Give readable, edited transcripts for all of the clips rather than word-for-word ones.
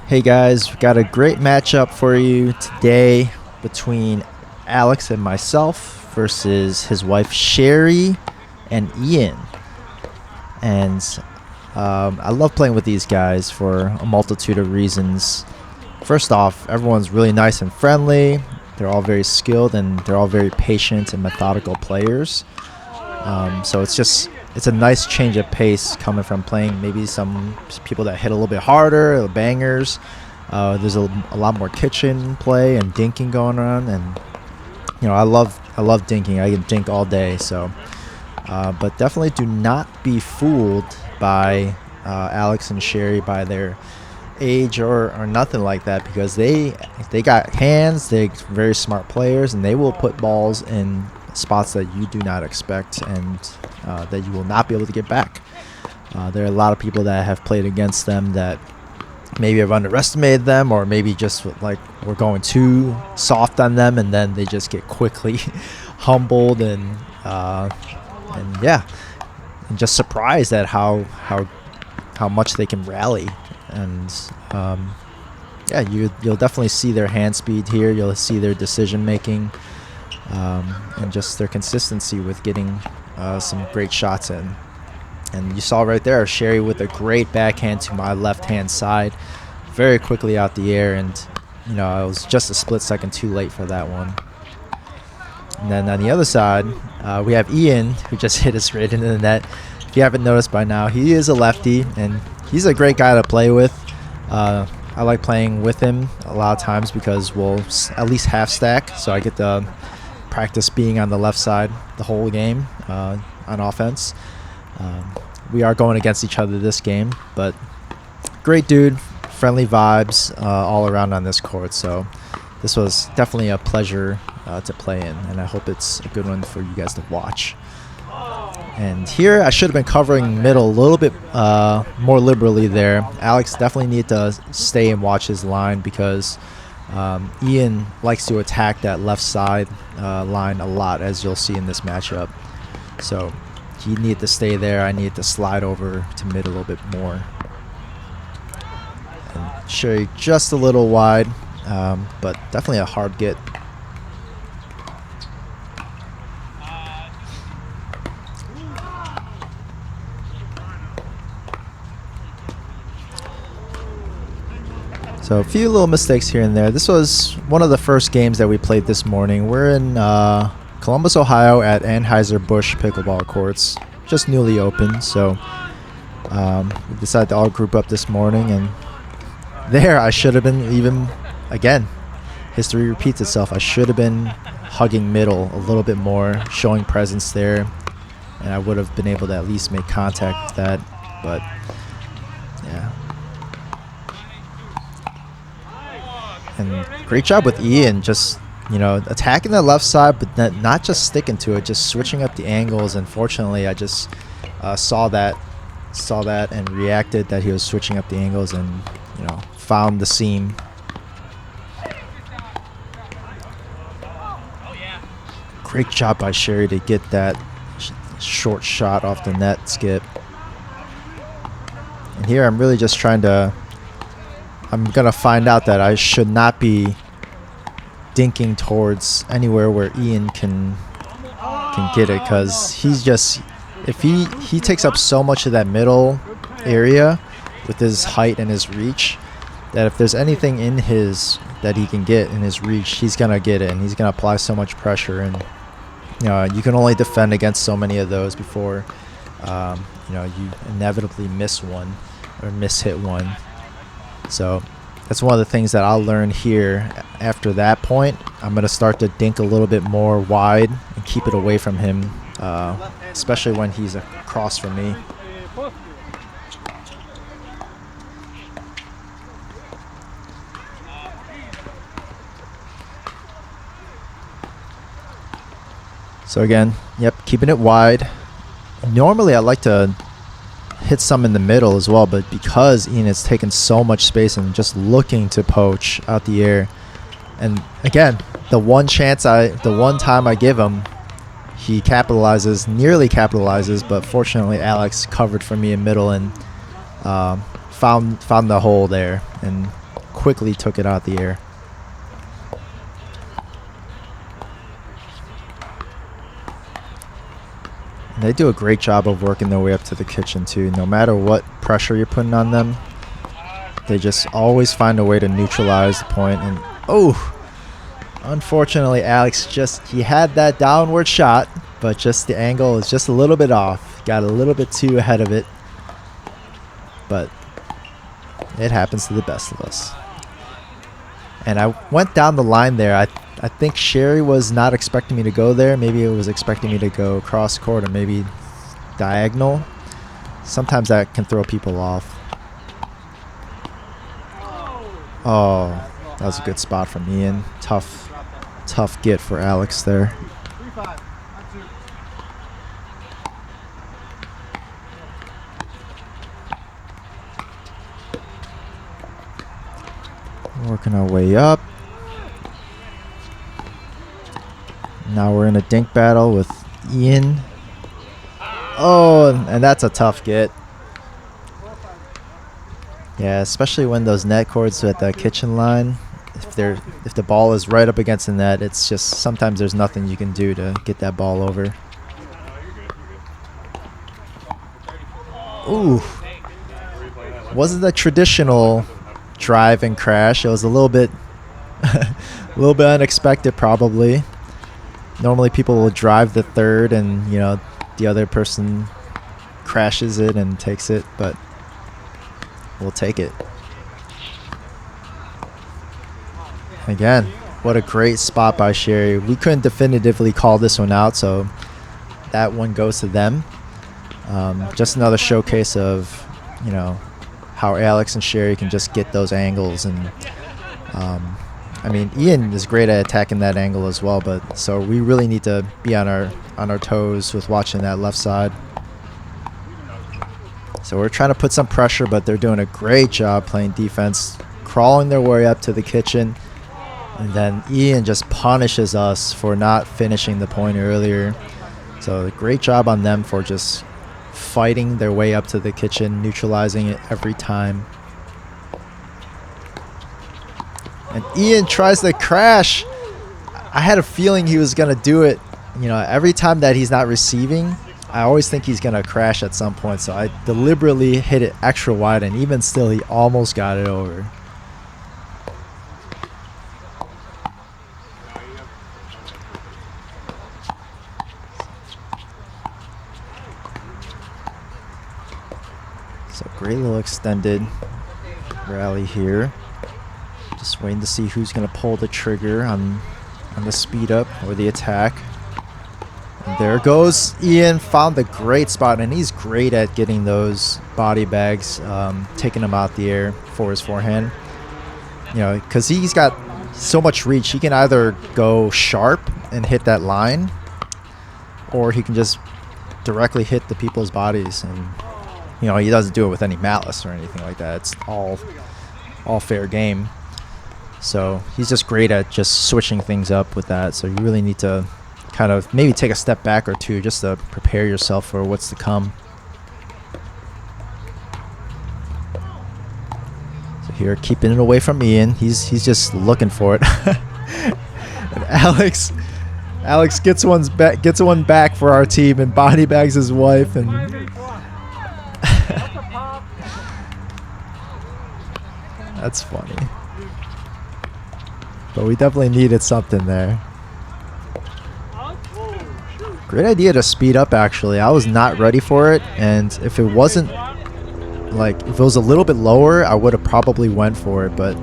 Hey guys, we've got a great matchup for you today between Alex and myself versus his wife Sherry and Ian. And I love playing with these guys for a multitude of reasons. First off, everyone's really nice and friendly. They're all very skilled and they're all very patient and methodical players. So it's a nice change of pace coming from playing maybe some people that hit a little bit harder, bangers. There's a lot more kitchen play and dinking going on, and I love dinking. I can dink all day. So, but definitely do not be fooled by Alex and Sherry by their age or nothing like that, because they got hands. They're very smart players, and they will put balls in spots that you do not expect and that you will not be able to get back. There are a lot of people that have played against them that maybe have underestimated them, or maybe just like we're going too soft on them, and then they just get quickly humbled and just surprised at how much they can rally. And you'll definitely see their hand speed here. You'll see their decision making. And just their consistency with getting some great shots in. And you saw right there Sherry with a great backhand to my left hand side, very quickly out the air, and I was just a split second too late for that one. And then on the other side, we have Ian, who just hit us right into the net. If you haven't noticed by now, he is a lefty, and he's a great guy to play with. I like playing with him a lot of times because we'll at least half stack, so I get to practice being on the left side the whole game on offense. We are going against each other this game, but great dude, friendly vibes all around on this court. So this was definitely a pleasure to play in, and I hope it's a good one for you guys to watch. And here I should have been covering middle a little bit more liberally there. Alex definitely needed to stay and watch his line, because Ian likes to attack that left side line a lot, as you'll see in this matchup. So he needed to stay there. I needed to slide over to mid a little bit more. And Sherry just a little wide, but definitely a hard get. So a few little mistakes here and there. This was one of the first games that we played this morning. We're in Columbus, Ohio at Anheuser-Busch Pickleball Courts, just newly opened. So we decided to all group up this morning, and there I should have been even, again, history repeats itself. I should have been hugging middle a little bit more, showing presence there, and I would have been able to at least make contact with that, but yeah. And great job with Ian, just attacking the left side, but not just sticking to it, just switching up the angles. Unfortunately, I just saw that and reacted that he was switching up the angles, and found the seam. Great job by Sherry to get that short shot off the net skip. And here I'm really just I'm gonna find out that I should not be dinking towards anywhere where Ian can get it, because if he takes up so much of that middle area with his height and his reach, that if there's anything in that he can get in his reach, he's gonna get it, and he's gonna apply so much pressure. And you can only defend against so many of those before you inevitably miss one or miss-hit one. So that's one of the things that I'll learn here. After that point, I'm going to start to dink a little bit more wide and keep it away from him, especially when he's across from me. So again, keeping it wide. Normally I like to hit some in the middle as well, but because Ian has taken so much space and just looking to poach out the air, and again, the one time I give him, he nearly capitalizes, but fortunately Alex covered for me in middle and found the hole there, and quickly took it out the air. And they do a great job of working their way up to the kitchen too. No matter what pressure you're putting on them, they just always find a way to neutralize the point. And oh, unfortunately, Alex he had that downward shot, but just the angle is just a little bit off. Got a little bit too ahead of it, but it happens to the best of us. And I went down the line there. I think Sherry was not expecting me to go there. Maybe it was expecting me to go cross court or maybe diagonal. Sometimes that can throw people off. Oh, that was a good spot from Ian. Tough get for Alex there. Working our way up. Now we're in a dink battle with Ian. Oh, and that's a tough get. Yeah, especially when those net cords at the kitchen line, if the ball is right up against the net, it's just sometimes there's nothing you can do to get that ball over. Ooh. Wasn't the traditional drive and crash. It was a little bit unexpected probably. Normally people will drive the third and, you know, the other person crashes it and takes it, but we'll take it. Again, what a great spot by Sherry. We couldn't definitively call this one out, so that one goes to them. Just another showcase of, you know, how Alex and Sherry can just get those angles. And I mean, Ian is great at attacking that angle as well, but so we really need to be on our toes with watching that left side. So we're trying to put some pressure, but they're doing a great job playing defense, crawling their way up to the kitchen. And then Ian just punishes us for not finishing the point earlier. So great job on them for just fighting their way up to the kitchen, neutralizing it every time. And Ian tries to crash. I had a feeling he was going to do it. You know, every time that he's not receiving, I always think he's going to crash at some point. So I deliberately hit it extra wide, and even still, he almost got it over. So great little extended rally here. Just waiting to see who's going to pull the trigger on the speed up or the attack. And there goes Ian. Found the great spot, and he's great at getting those body bags, taking them out the air for his forehand. You know, because he's got so much reach. He can either go sharp and hit that line, or he can just directly hit the people's bodies. And you know, he doesn't do it with any malice or anything like that. It's all fair game. So he's just great at just switching things up with that. So you really need to kind of maybe take a step back or two just to prepare yourself for what's to come. So here, keeping it away from Ian. He's just looking for it. And Alex gets one back for our team and body bags his wife. And that's funny. But we definitely needed something there. Great idea to speed up, actually. I was not ready for it, and if it wasn't, like, if it was a little bit lower, I would have probably went for it, but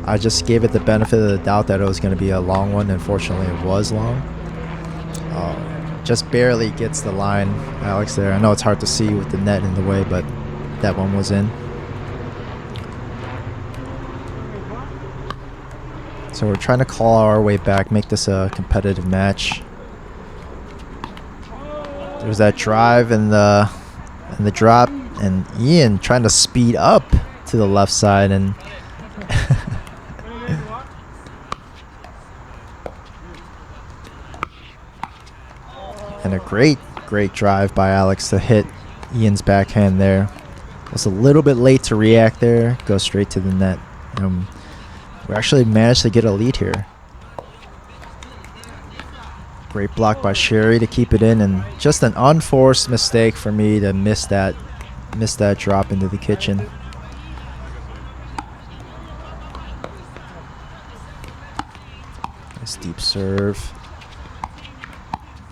I just gave it the benefit of the doubt that it was going to be a long one. Unfortunately, it was long. Just barely gets the line, Alex, there. I know it's hard to see with the net in the way, but that one was in. So we're trying to claw our way back, make this a competitive match. There's that drive and the drop, and Ian trying to speed up to the left side, and and a great drive by Alex to hit Ian's backhand there. Was a little bit late to react there. Go straight to the net. We actually managed to get a lead here. Great block by Sherry to keep it in, and just an unforced mistake for me to miss that drop into the kitchen. Nice deep serve.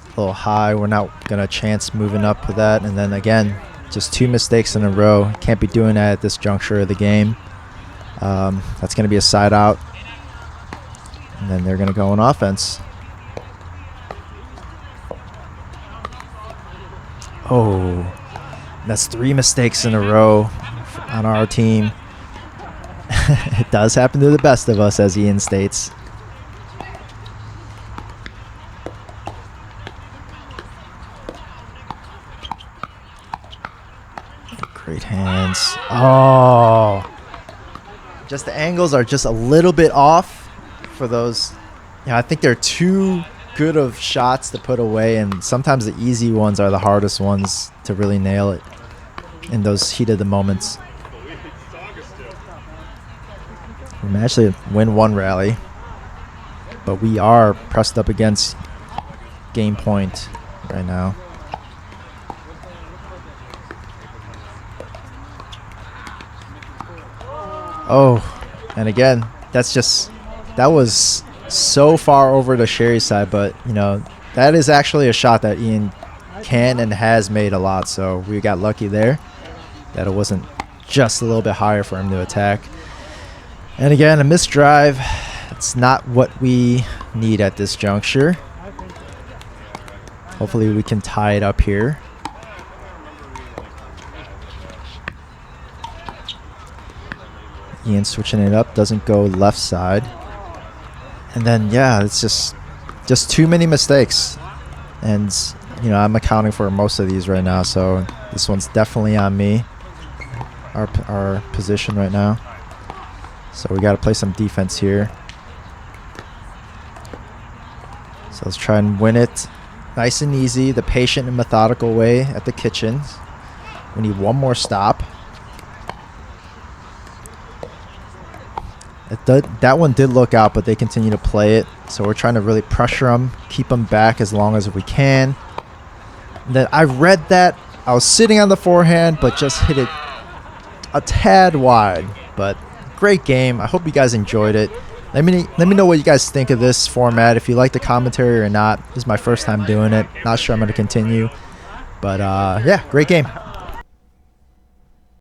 A little high. We're not gonna chance moving up with that, and then again, just 2 mistakes in a row. Can't be doing that at this juncture of the game. That's gonna be a side out, and then they're gonna go on offense. Oh, that's 3 mistakes in a row on our team. It does happen to the best of us, as Ian states. Great hands. Oh, just the angles are just a little bit off for those. Yeah, I think they're too good of shots to put away, and sometimes the easy ones are the hardest ones to really nail it in those heat of the moments. We managed to win 1 rally, but we are pressed up against game point right now. Oh, and again, that was so far over to Sherry's side, but you know, that is actually a shot that Ian can and has made a lot, so we got lucky there that it wasn't just a little bit higher for him to attack. And again, a missed drive. It's not what we need at this juncture. Hopefully we can tie it up here. Ian switching it up, doesn't go left side. And then, yeah, it's just too many mistakes. And, you know, I'm accounting for most of these right now, so this one's definitely on me, our position right now. So we got to play some defense here. So let's try and win it nice and easy, the patient and methodical way at the kitchen. We need 1 more stop. That one did look out, but they continue to play it. So we're trying to really pressure them, keep them back as long as we can. And then I read that. I was sitting on the forehand, but just hit it a tad wide. But great game. I hope you guys enjoyed it. Let me know what you guys think of this format. If you like the commentary or not. This is my first time doing it. Not sure I'm going to continue. But yeah, great game.